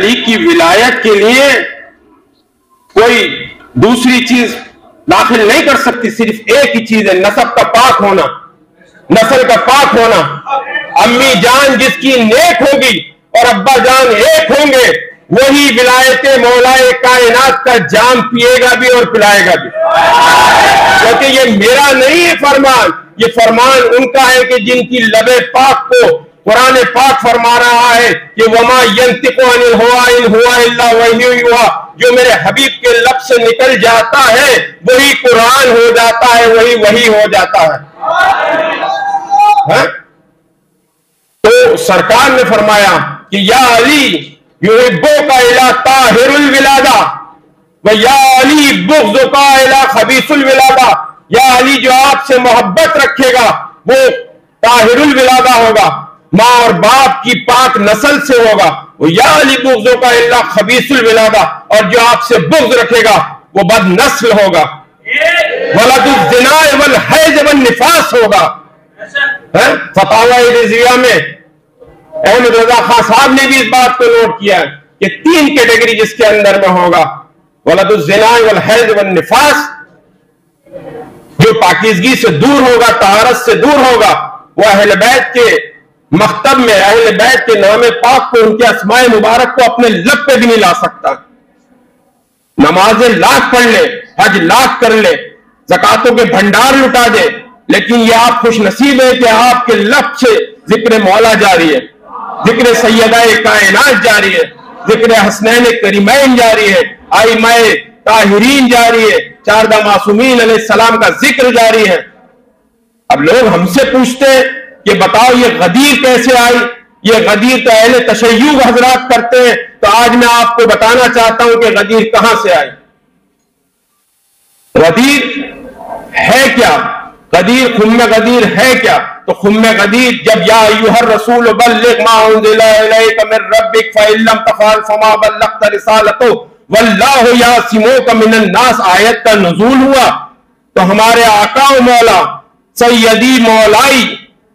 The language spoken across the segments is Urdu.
علی کی ولایت کے لیے کوئی دوسری چیز داخل نہیں کر سکتی، صرف ایک ہی چیز ہے، نسب کا پاک ہونا، نسل کا پاک ہونا۔ امی جان جس کی نیک ہوگی اور ابا جان ایک ہوں گے، وہی ولایت مولائے کائنات کا جام پیے گا بھی اور پلائے گا بھی، کیونکہ یہ میرا نہیں ہے فرمان، یہ فرمان ان کا ہے کہ جن کی لب پاک کو قرآن پاک فرما رہا ہے کہ وما ينطق عن الهوى ان هو الا وحی یوحی، جو میرے حبیب کے لب سے نکل جاتا ہے وہی قرآن ہو جاتا ہے، وہی وحی ہو جاتا ہے۔ تو سرکار نے فرمایا کہ یا علی یحبک الی طاہر الولادہ و یا علی بغضک الی خبیث الولادہ، یا علی جو آپ سے محبت رکھے گا وہ طاہر الولادہ ہوگا، ماں اور باپ کی پاک نسل سے ہوگا، وہ یا علی بغضک الی خبیث الولادہ، اور جو آپ سے بغض رکھے گا وہ بد نسل ہوگا، ولد الزنا والحیض والنفاس ہوگا۔ فتاوی رضویہ میں احمد رضا خان صاحب نے بھی اس بات کو نوٹ کیا ہے کہ 3 کیٹیگری جس کے اندر میں ہوگا، ولد الزنا والحیض والنفاس، جو پاکیزگی سے دور ہوگا، طہارت سے دور ہوگا، وہ اہل بیت کے مکتب میں اہل بیت کے نام پاک کو، ان کے اسماء مبارک کو اپنے لب پہ بھی نہیں لا سکتا۔ نمازیں لاکھ پڑھ لے، حج لاکھ کر لے، زکاتوں کے بھنڈار لٹا دے، لیکن یہ آپ خوش نصیب ہے کہ آپ کے لب سے ذکر مولا جاری ہے، ذکر سیدہ کائنات جاری ہے، ذکر حسنین کریمین جاری ہے، ائمہ طاہرین جاری ہے، 4 معصومین علیہ السلام کا ذکر جاری ہے۔ اب لوگ ہم سے پوچھتے ہیں کہ بتاؤ یہ غدیر کیسے آئی؟ یہ غدیر تو اہل تشیع حضرات کرتے ہیں، تو آج میں آپ کو بتانا چاہتا ہوں کہ غدیر کہاں سے آئی۔ غدیر ہے کیا؟ غدیر خم غدیر ہے کیا؟ تو خم غدیر جب یا ایھا الرسول بلغ ما انزل الیک من ربک فإن لم تفعل فما بلغت رسالتہ واللہ یعصمک من الناس آیت کا نزول ہوا، تو ہمارے آقا و مولا سیدی مولائی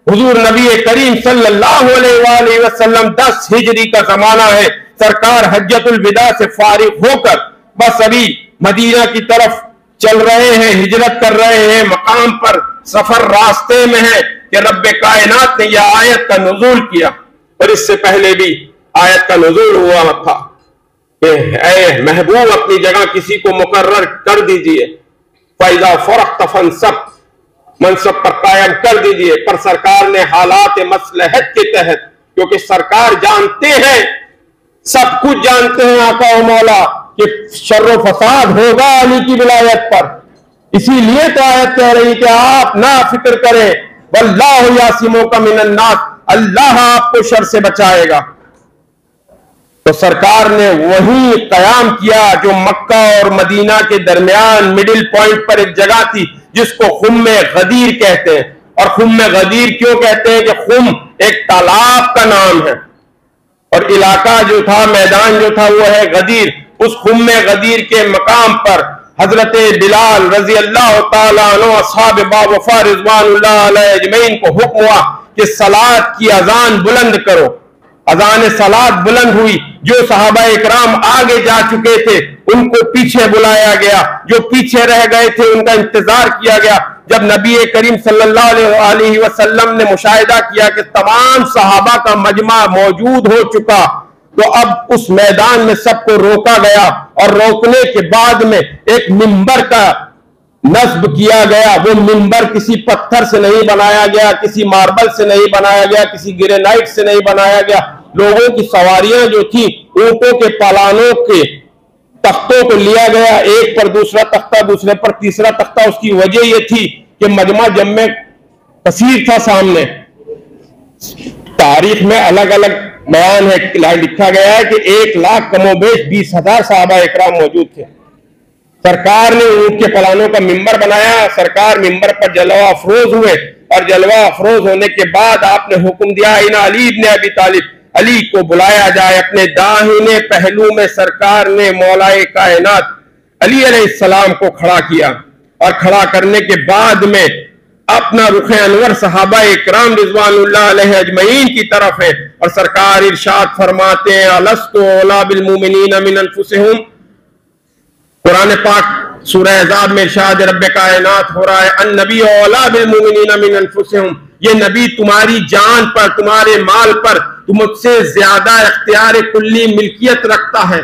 حضور نبی کریم صلی اللہ علیہ وآلہ وسلم 10 ہجری کا زمانہ ہے، سرکار حجۃ الوداع سے فارغ ہو کر بس ابھی مدینہ کی طرف چل رہے ہیں، ہجرت کر رہے ہیں، مقام پر سفر راستے میں ہے کہ رب کائنات نے یہ آیت کا نزول کیا۔ اور اس سے پہلے بھی آیت کا نزول ہوا تھا کہ اے محبوب اپنی جگہ کسی کو مقرر کر دیجئے، فَإِذَا فَرَغْتَ فَانْصَبْ، منصب پر قائم کر دیجئے، پر سرکار نے حالات مصلحت کے تحت، کیونکہ سرکار جانتے ہیں، سب کچھ جانتے ہیں آقا و مولا کہ شر و فساد ہوگا علی کی ولایت پر، اسی لیے تو آیت کہہ رہی کہ آپ نہ فکر کریں، واللہ یعصمک من الناس، اللہ آپ کو شر سے بچائے گا۔ تو سرکار نے وہی قیام کیا جو مکہ اور مدینہ کے درمیان مڈل پوائنٹ پر ایک جگہ تھی جس کو خم غدیر کہتے ہیں۔ اور خم غدیر کیوں کہتے ہیں؟ کہ خم ایک تالاب کا نام ہے اور علاقہ جو تھا، میدان جو تھا وہ ہے غدیر۔ اس خم غدیر کے مقام پر حضرت بلال رضی اللہ تعالیٰ عنہ اصحاب باوفا رضوان اللہ علیہ اجمعین کو حکم ہوا کہ صلاۃ کی اذان بلند کرو۔ اذان صلاۃ بلند ہوئی، جو صحابہ اکرام آگے جا چکے تھے ان کو پیچھے بلایا گیا، جو پیچھے رہ گئے تھے ان کا انتظار کیا گیا۔ جب نبی کریم صلی اللہ علیہ وسلم نے مشاہدہ کیا کہ تمام صحابہ کا مجمع موجود ہو چکا، تو اب اس میدان میں سب کو روکا گیا، اور روکنے کے بعد میں ایک منبر کا نصب کیا گیا۔ وہ منبر کسی پتھر سے نہیں بنایا گیا، کسی ماربل سے نہیں بنایا گیا، کسی گرینائٹ سے نہیں بنایا گیا۔ لوگوں کی سواریاں جو تھی اونٹوں کے پالانوں کے تختوں کو لیا گیا، ایک پر دوسرا تختہ، دوسرے پر تیسرا تختہ۔ اس کی وجہ یہ تھی کہ مجمع جمع کثیر تھا سامنے۔ تاریخ میں الگ الگ بیان ہے، لکھا گیا ہے کہ 1 لاکھ کم و بیش 20,000 صحابہ اکرام موجود تھے۔ سرکار نے اونٹ کے پلانوں کا منبر بنایا، سرکار منبر پر جلوہ افروز ہوئے، اور جلوہ افروز ہونے کے بعد آپ نے حکم دیا ان علی ابن ابی طالب، علی کو بلایا جائے۔ اپنے داہنے پہلو میں سرکار نے مولا کائنات علی علیہ السلام کو کھڑا کیا، اور کھڑا کرنے کے بعد میں اپنا رخ انور صحابہ اکرام رضوان اللہ علیہ اجمعین کی طرف ہے، اور سرکار ارشاد فرماتے ہیں الست اولی بالمؤمنین من انفسہم۔ قرآن پاک سورہ احزاب میں ارشاد رب کائنات ہو رہا ہے النبی اولی بالمؤمنین من انفسہم، یہ نبی تمہاری جان پر، تمہارے مال پر تم سے زیادہ اختیار کلی ملکیت رکھتا ہے۔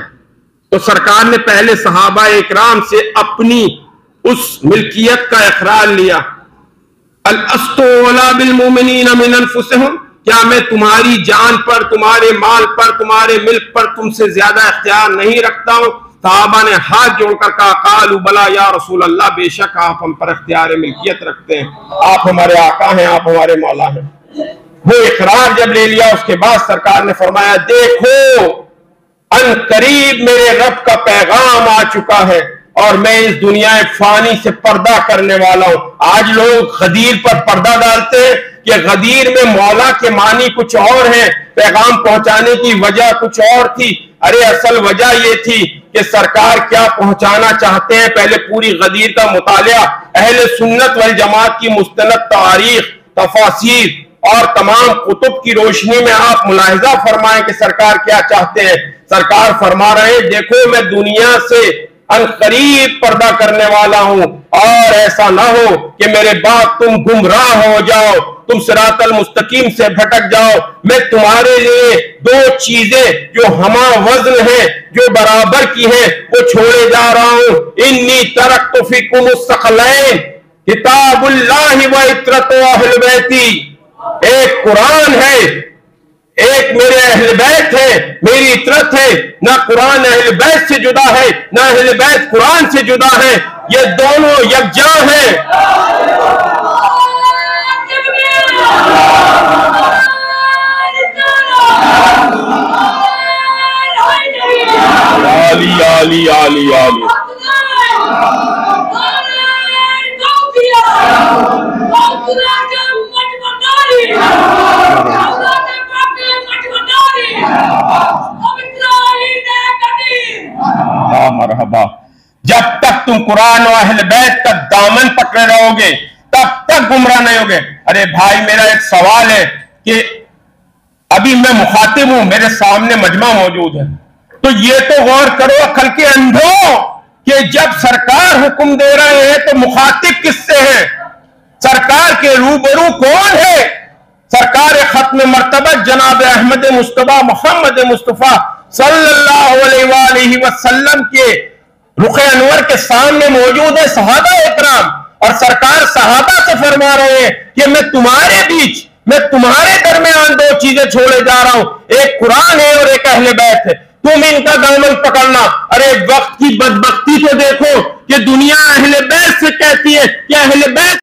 تو سرکار نے پہلے صحابہ اکرام سے اپنی اس ملکیت کا اقرار لیا، الست اولی بالمؤمنین من انفسہم، کیا میں تمہاری جان پر، تمہارے مال پر، تمہارے ملک پر تم سے زیادہ اختیار نہیں رکھتا ہوں؟ صحابہ نے ہاتھ جوڑ کر کہا قالوا بلا یا رسول اللہ، بے شک آپ ہم پر اختیار ملکیت رکھتے ہیں، آپ ہمارے آقا ہیں، آپ ہمارے مولا ہیں۔ وہ اقرار جب لے لیا اس کے بعد سرکار نے فرمایا دیکھو ان قریب میرے رب کا پیغام آ چکا ہے اور میں اس دنیا فانی سے پردہ کرنے والا ہوں۔ آج لوگ غدیر پر پردہ ڈالتے ہیں کہ غدیر میں مولا کے معنی کچھ اور ہیں، پیغام پہنچانے کی وجہ کچھ اور تھی۔ ارے اصل وجہ یہ تھی کہ سرکار کیا پہنچانا چاہتے ہیں، پہلے پوری غدیر کا مطالعہ، اہل سنت والجماعت کی مستند تاریخ، تفاسیر اور تمام کتب کی روشنی میں آپ ملاحظہ فرمائیں کہ سرکار کیا چاہتے ہیں۔ سرکار فرما رہے ہیں دیکھو میں دنیا سے ان قریب پردہ کرنے والا ہوں، اور ایسا نہ ہو کہ میرے بعد تم گمراہ ہو جاؤ، تم صراط المستقیم سے بھٹک جاؤ۔ میں تمہارے لیے دو چیزیں جو ہما وزن ہیں، جو برابر کی ہیں، وہ چھوڑے جا رہا ہوں۔ انی ترکت فیکم الثقلین کتاب اللہ و عترۃ اہل بیتی، ایک قرآن ہے، ایک میرے اہل بیت ہے، میری عطرت ہے۔ نہ قرآن اہل بیت سے جدا ہے، نہ اہل بیت قرآن سے جدا ہے، یہ دونوں یکجا ہیں۔ علی علی علی علی مرحبا۔ جب تک تم قرآن و اہل بیت کا دامن پکڑے رہو گے تب تک گمراہ نہیں ہوگے۔ ارے بھائی میرا ایک سوال ہے کہ ابھی میں مخاطب ہوں، میرے سامنے مجمع موجود ہے، تو یہ تو غور کرو عقل کے اندھوں کہ جب سرکار حکم دے رہے ہیں تو مخاطب کس سے ہے؟ سرکار کے روبرو کون ہے؟ سرکار ختم مرتبہ جناب احمد مصطفیٰ محمد مصطفیٰ صلی اللہ علیہ وآلہ وسلم کے رخ انور کے سامنے موجود ہے صحابہ اکرام، اور سرکار صحابہ سے فرما رہے ہیں کہ میں تمہارے بیچ، میں تمہارے درمیان دو چیزیں چھوڑے جا رہا ہوں، ایک قرآن ہے اور ایک اہل بیت ہے، تم ان کا دامن پکڑنا۔ ارے وقت کی بدبختی تو دیکھو کہ دنیا اہل بیت سے کہتی ہے کہ اہل بیت